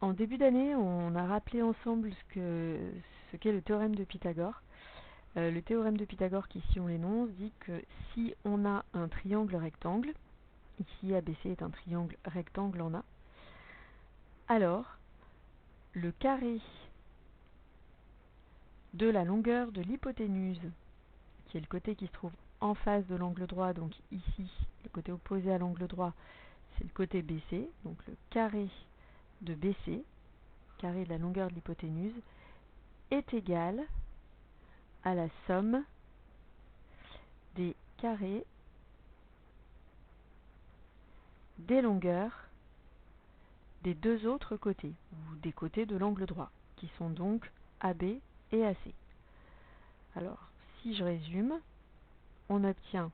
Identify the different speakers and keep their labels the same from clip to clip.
Speaker 1: En début d'année, on a rappelé ensemble ce qu'est le théorème de Pythagore. Le théorème de Pythagore qui, si on l'énonce, dit que si on a un triangle rectangle, ici ABC est un triangle rectangle en A, alors le carré de la longueur de l'hypoténuse, qui est le côté qui se trouve en face de l'angle droit, donc ici, le côté opposé à l'angle droit, c'est le côté BC, donc le carré de BC, carré de la longueur de l'hypoténuse, est égal à la somme des carrés des longueurs des deux autres côtés, ou des côtés de l'angle droit, qui sont donc AB et AC. Alors, si je résume, on obtient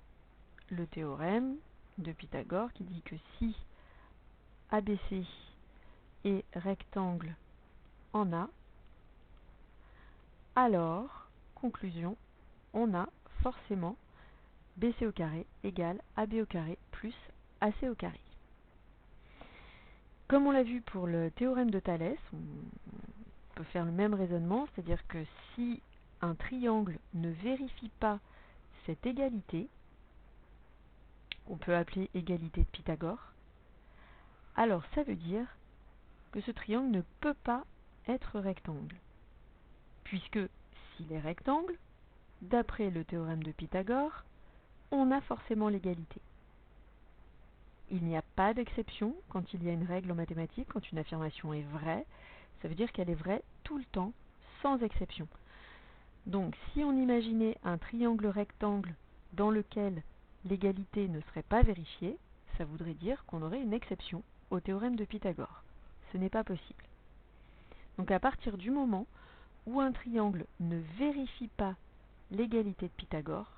Speaker 1: le théorème de Pythagore qui dit que si ABC est rectangle en A, alors, conclusion, on a forcément BC au carré égale AB au carré plus AC au carré. Comme on l'a vu pour le théorème de Thalès, on peut faire le même raisonnement, c'est-à-dire que si un triangle ne vérifie pas cette égalité, qu'on peut appeler égalité de Pythagore, alors ça veut dire que ce triangle ne peut pas être rectangle. Puisque s'il est rectangle, d'après le théorème de Pythagore, on a forcément l'égalité. Il n'y a pas d'exception quand il y a une règle en mathématiques, quand une affirmation est vraie, ça veut dire qu'elle est vraie tout le temps, sans exception. Donc si on imaginait un triangle rectangle dans lequel l'égalité ne serait pas vérifiée, ça voudrait dire qu'on aurait une exception au théorème de Pythagore. Ce n'est pas possible. Donc à partir du moment où un triangle ne vérifie pas l'égalité de Pythagore,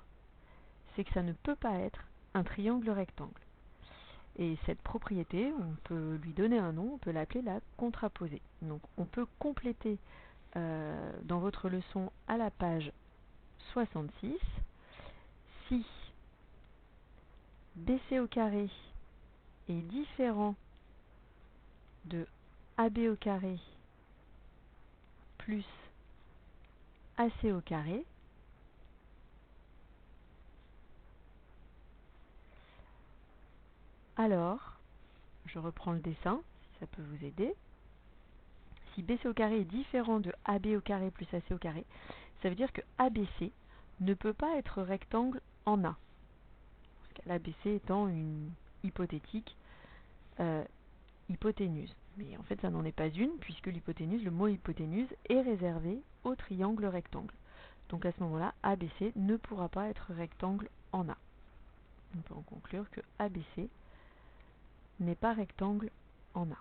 Speaker 1: c'est que ça ne peut pas être un triangle rectangle. Et cette propriété, on peut lui donner un nom, on peut l'appeler la contraposée. Donc on peut compléter dans votre leçon à la page 66, si BC au carré est différent de AB au carré plus AC au carré, alors, je reprends le dessin, si ça peut vous aider, si BC au carré est différent de AB au carré plus AC au carré, ça veut dire que ABC ne peut pas être rectangle en A. L'ABC étant une hypothétique hypoténuse. Mais en fait, ça n'en est pas une, puisque l'hypoténuse, le mot hypoténuse, est réservé au triangle rectangle. Donc à ce moment-là, ABC ne pourra pas être rectangle en A. On peut en conclure que ABC n'est pas rectangle en A.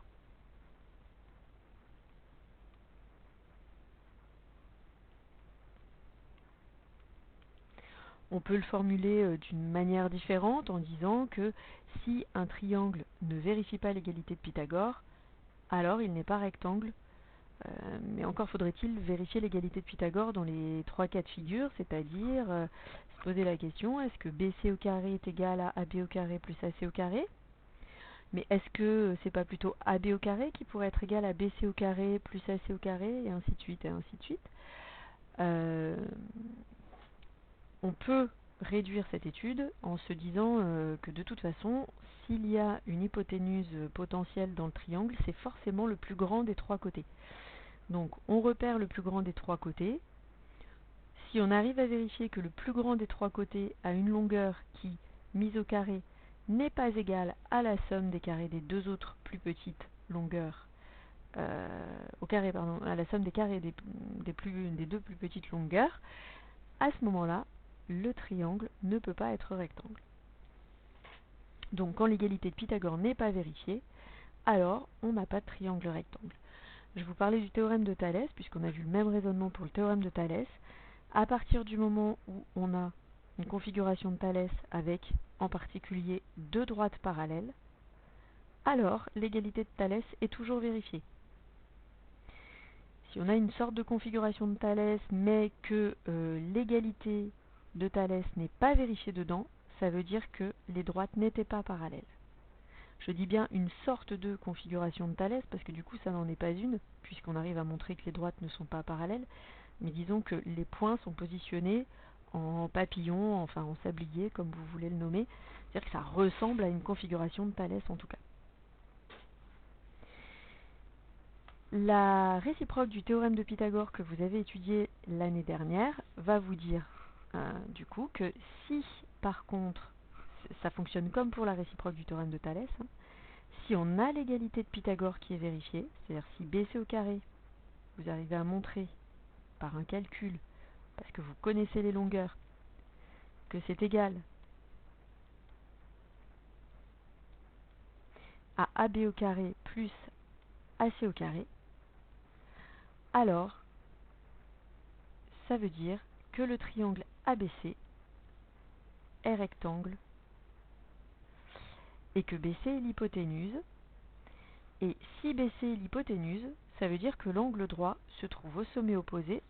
Speaker 1: On peut le formuler d'une manière différente en disant que si un triangle ne vérifie pas l'égalité de Pythagore, alors il n'est pas rectangle. Mais encore faudrait-il vérifier l'égalité de Pythagore dans les trois cas de figure, c'est-à-dire se poser la question, est-ce que BC au carré est égal à AB au carré plus AC au carré? Mais est-ce que c'est pas plutôt AB au carré qui pourrait être égal à BC au carré plus AC au carré, et ainsi de suite, et ainsi de suite. On peut réduire cette étude en se disant que de toute façon, s'il y a une hypoténuse potentielle dans le triangle, c'est forcément le plus grand des trois côtés. Donc on repère le plus grand des trois côtés. Si on arrive à vérifier que le plus grand des trois côtés a une longueur qui, mise au carré, n'est pas égale à la somme des carrés des deux autres plus petites longueurs, à la somme des carrés des deux plus petites longueurs, à ce moment-là, le triangle ne peut pas être rectangle. Donc quand l'égalité de Pythagore n'est pas vérifiée, alors on n'a pas de triangle rectangle. Je vous parlais du théorème de Thalès, puisqu'on a vu le même raisonnement pour le théorème de Thalès. À partir du moment où on a une configuration de Thalès avec, en particulier, deux droites parallèles, alors l'égalité de Thalès est toujours vérifiée. Si on a une sorte de configuration de Thalès, mais que l'égalité de Thalès n'est pas vérifiée dedans, ça veut dire que les droites n'étaient pas parallèles. Je dis bien une sorte de configuration de Thalès, parce que du coup ça n'en est pas une, puisqu'on arrive à montrer que les droites ne sont pas parallèles, mais disons que les points sont positionnés en papillon, enfin en sablier, comme vous voulez le nommer, c'est-à-dire que ça ressemble à une configuration de Thalès en tout cas. La réciproque du théorème de Pythagore que vous avez étudié l'année dernière va vous dire du coup que si par contre, ça fonctionne comme pour la réciproque du théorème de Thalès, si on a l'égalité de Pythagore qui est vérifiée, c'est-à-dire si BC au carré, vous arrivez à montrer par un calcul, parce que vous connaissez les longueurs, que c'est égal à AB au carré plus AC au carré, alors ça veut dire que le triangle ABC est rectangle et que BC est l'hypoténuse. Et si BC est l'hypoténuse, ça veut dire que l'angle droit se trouve au sommet opposé,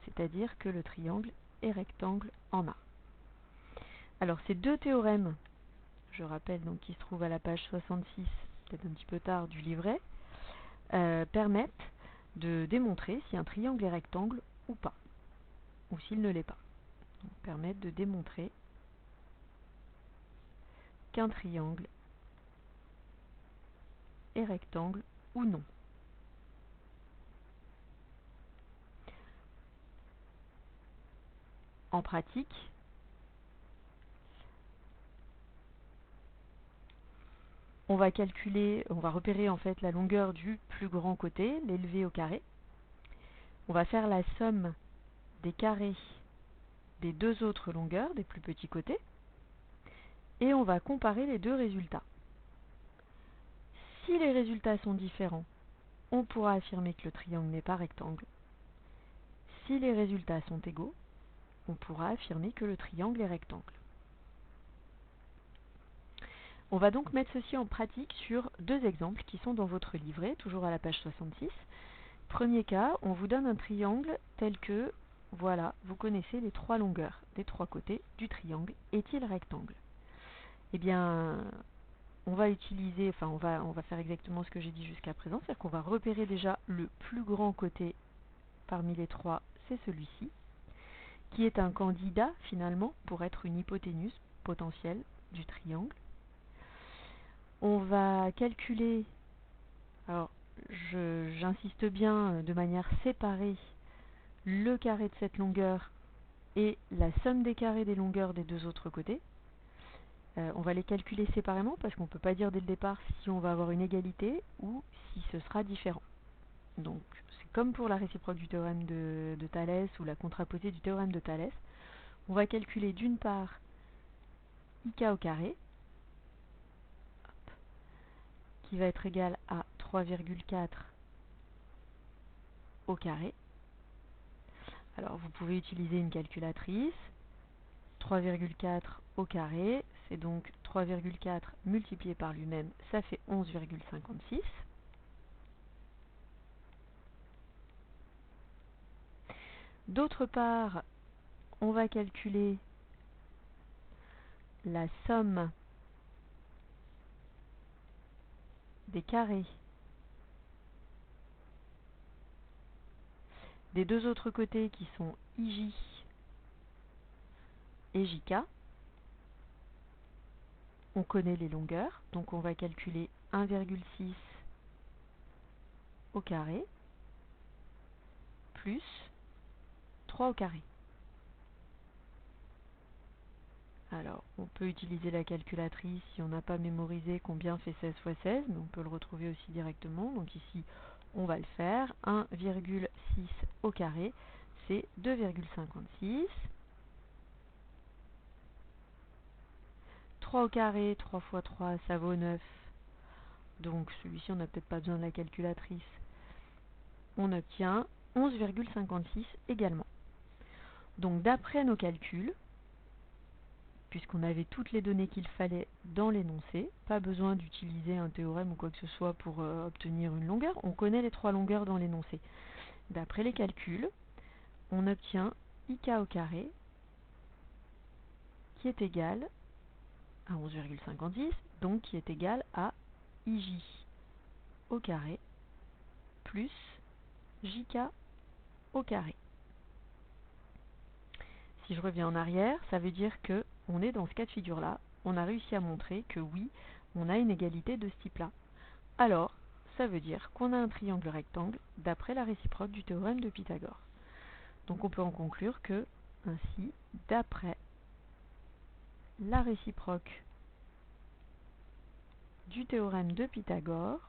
Speaker 1: c'est-à-dire que le triangle est rectangle en A. Alors ces deux théorèmes, je rappelle donc qui se trouvent à la page 66, peut-être un petit peu tard du livret, permettent de démontrer si un triangle est rectangle ou pas, ou s'il ne l'est pas. Donc, permettent de démontrer qu'un triangle est rectangle ou non. En pratique, on va repérer en fait la longueur du plus grand côté, l'élevé au carré. On va faire la somme des carrés des deux autres longueurs, des plus petits côtés, et on va comparer les deux résultats. Si les résultats sont différents, on pourra affirmer que le triangle n'est pas rectangle. Si les résultats sont égaux, on pourra affirmer que le triangle est rectangle. On va donc mettre ceci en pratique sur deux exemples qui sont dans votre livret, toujours à la page 66. Premier cas, on vous donne un triangle tel que, voilà, vous connaissez les trois longueurs des trois côtés du triangle. Est-il rectangle? Eh bien, on va faire exactement ce que j'ai dit jusqu'à présent, c'est-à-dire qu'on va repérer déjà le plus grand côté parmi les trois, c'est celui-ci, qui est un candidat finalement pour être une hypoténuse potentielle du triangle. On va calculer, alors j'insiste bien de manière séparée, le carré de cette longueur et la somme des carrés des longueurs des deux autres côtés. On va les calculer séparément parce qu'on ne peut pas dire dès le départ si on va avoir une égalité ou si ce sera différent. Donc c'est comme pour la réciproque du théorème de Thalès ou la contraposée du théorème de Thalès. On va calculer d'une part IK au carré, qui va être égal à 3,4 au carré. Alors vous pouvez utiliser une calculatrice. 3,4 au carré, c'est donc 3,4 multiplié par lui-même, ça fait 11,56. D'autre part, on va calculer la somme des carrés des deux autres côtés qui sont IJ et JK. On connaît les longueurs, donc on va calculer 1,6 au carré plus 3 au carré. Alors, on peut utiliser la calculatrice si on n'a pas mémorisé combien fait 16 fois 16, mais on peut le retrouver aussi directement. Donc ici, on va le faire. 1,6 au carré, c'est 2,56. 3 au carré, 3 fois 3, ça vaut 9. Donc celui-ci, on n'a peut-être pas besoin de la calculatrice. On obtient 11,56 également. Donc d'après nos calculs, puisqu'on avait toutes les données qu'il fallait dans l'énoncé, pas besoin d'utiliser un théorème ou quoi que ce soit pour obtenir une longueur, on connaît les trois longueurs dans l'énoncé. D'après les calculs, on obtient IK au carré qui est égal à 11,56 donc qui est égal à IJ au carré plus JK au carré. Si je reviens en arrière, ça veut dire que on est dans ce cas de figure-là. On a réussi à montrer que oui, on a une égalité de ce type-là. Alors, ça veut dire qu'on a un triangle rectangle d'après la réciproque du théorème de Pythagore. Donc on peut en conclure que, ainsi, d'après la réciproque du théorème de Pythagore,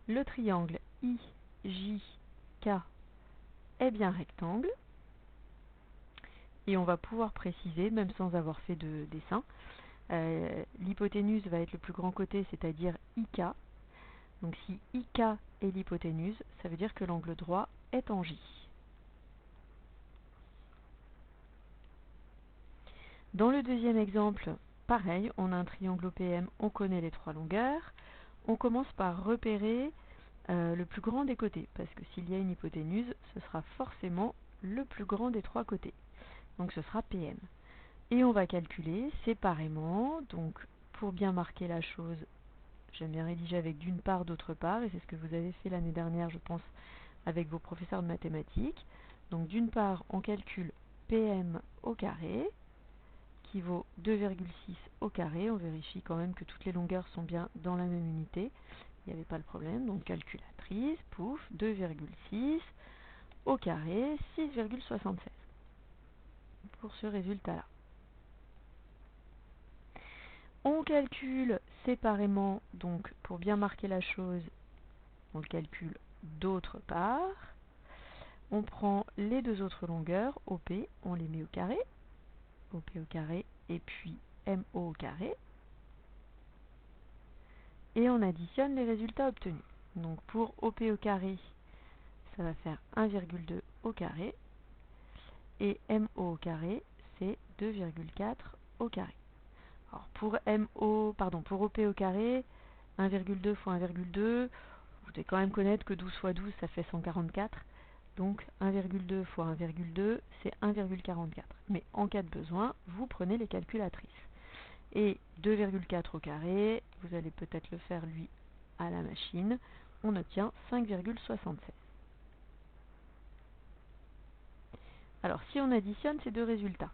Speaker 1: le triangle IJK est bien rectangle, et on va pouvoir préciser, même sans avoir fait de dessin, l'hypoténuse va être le plus grand côté, c'est-à-dire IK. Donc si IK est l'hypoténuse, ça veut dire que l'angle droit est en J. Dans le deuxième exemple, pareil, on a un triangle OPM, on connaît les trois longueurs. On commence par repérer le plus grand des côtés, parce que s'il y a une hypoténuse, ce sera forcément le plus grand des trois côtés. Donc ce sera PM. Et on va calculer séparément, donc pour bien marquer la chose, j'aime bien rédiger avec d'une part, d'autre part, et c'est ce que vous avez fait l'année dernière, je pense, avec vos professeurs de mathématiques. Donc d'une part, on calcule PM au carré, qui vaut 2,6 au carré. On vérifie quand même que toutes les longueurs sont bien dans la même unité. Il n'y avait pas le problème. Donc calculatrice, pouf, 2,6 au carré, 6,76 pour ce résultat-là. On calcule séparément, donc pour bien marquer la chose, on le calcule d'autre part. On prend les deux autres longueurs, OP, on les met au carré, OP au carré, et puis MO au carré. Et on additionne les résultats obtenus. Donc pour OP au carré, ça va faire 1,2 au carré. Et MO au carré, c'est 2,4 au carré. Alors pour OP au carré, 1,2 fois 1,2, vous devez quand même connaître que 12 fois 12, ça fait 144. Donc 1,2 fois 1,2, c'est 1,44. Mais en cas de besoin, vous prenez les calculatrices. Et 2,4 au carré, vous allez peut-être le faire lui à la machine, on obtient 5,76. Alors si on additionne ces deux résultats,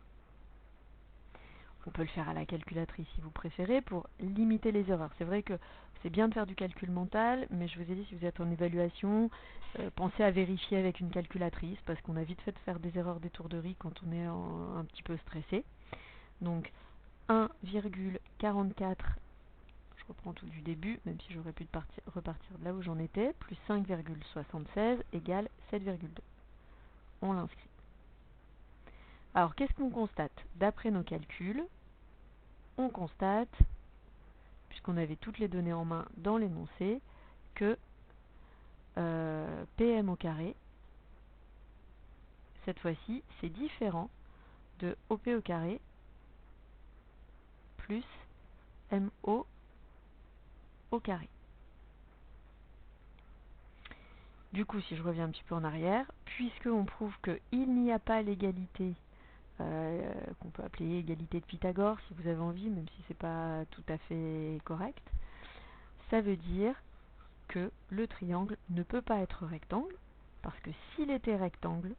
Speaker 1: on peut le faire à la calculatrice si vous préférez pour limiter les erreurs. C'est vrai que c'est bien de faire du calcul mental, mais je vous ai dit, si vous êtes en évaluation, pensez à vérifier avec une calculatrice parce qu'on a vite fait de faire des erreurs d'étourderie quand on est un petit peu stressé. Donc 1,44, je reprends tout du début, même si j'aurais pu repartir de là où j'en étais, plus 5,76 égale 7,2. On l'inscrit. Alors qu'est-ce qu'on constate? D'après nos calculs, on constate, puisqu'on avait toutes les données en main dans l'énoncé, que PM au carré, cette fois-ci, c'est différent de OP au carré plus MO au carré. Du coup, si je reviens un petit peu en arrière, puisqu'on prouve qu'il n'y a pas l'égalité qu'on peut appeler égalité de Pythagore si vous avez envie, même si c'est pas tout à fait correct, ça veut dire que le triangle ne peut pas être rectangle, parce que s'il était rectangle,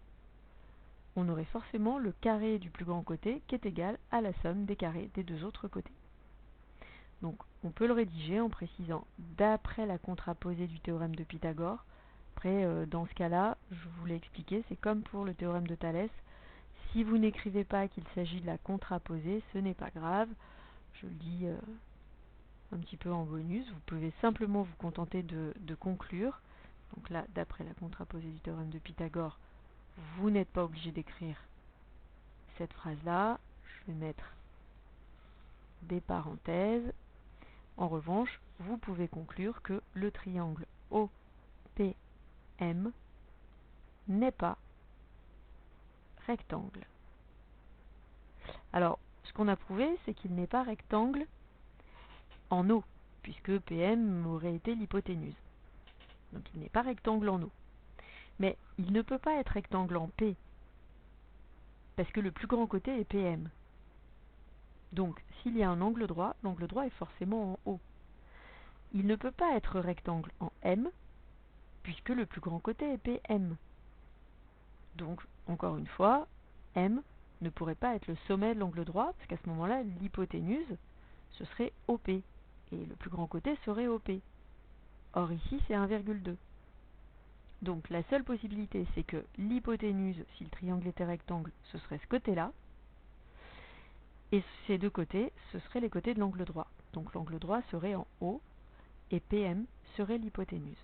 Speaker 1: on aurait forcément le carré du plus grand côté qui est égal à la somme des carrés des deux autres côtés. Donc on peut le rédiger en précisant d'après la contraposée du théorème de Pythagore. Après, dans ce cas-là, je vous l'ai expliqué, c'est comme pour le théorème de Thalès. Si vous n'écrivez pas qu'il s'agit de la contraposée, ce n'est pas grave. Je le dis un petit peu en bonus. Vous pouvez simplement vous contenter de conclure. Donc là, d'après la contraposée du théorème de Pythagore, vous n'êtes pas obligé d'écrire cette phrase-là. Je vais mettre des parenthèses. En revanche, vous pouvez conclure que le triangle OPM n'est pas rectangle. Alors, ce qu'on a prouvé, c'est qu'il n'est pas rectangle en O. puisque PM aurait été l'hypoténuse. Donc il n'est pas rectangle en O. Mais il ne peut pas être rectangle en P, parce que le plus grand côté est PM. Donc s'il y a un angle droit est forcément en O. Il ne peut pas être rectangle en M, puisque le plus grand côté est PM. Donc, encore une fois, M ne pourrait pas être le sommet de l'angle droit, parce qu'à ce moment-là, l'hypoténuse, ce serait OP, et le plus grand côté serait OP. Or ici, c'est 1,2. Donc la seule possibilité, c'est que l'hypoténuse, si le triangle était rectangle, ce serait ce côté-là, et ces deux côtés, ce seraient les côtés de l'angle droit. Donc l'angle droit serait en O, et PM serait l'hypoténuse.